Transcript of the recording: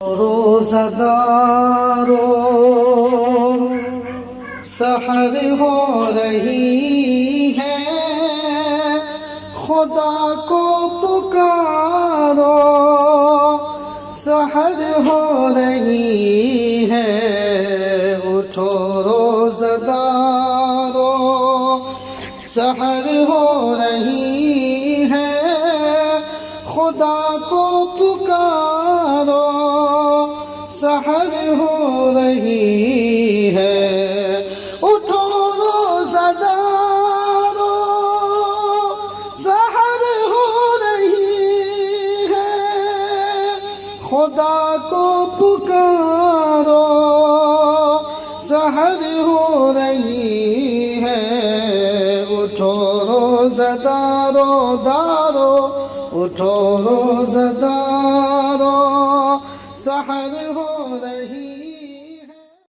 روزہ دارو سحر ہو رہی ہے، خدا کو پکارو سحر ہو رہی ہے۔ اٹھو روزہ دارو سحر ہو رہی ہے، خدا کو پکارو سحر ہو رہی ہے۔ اٹھو روزہ دارو سحر ہو رہی ہے، خدا کو پکارو سحر ہو رہی ہے۔ اٹھو روزہ دارو اٹھو روزہ دارو سحر ہو رہی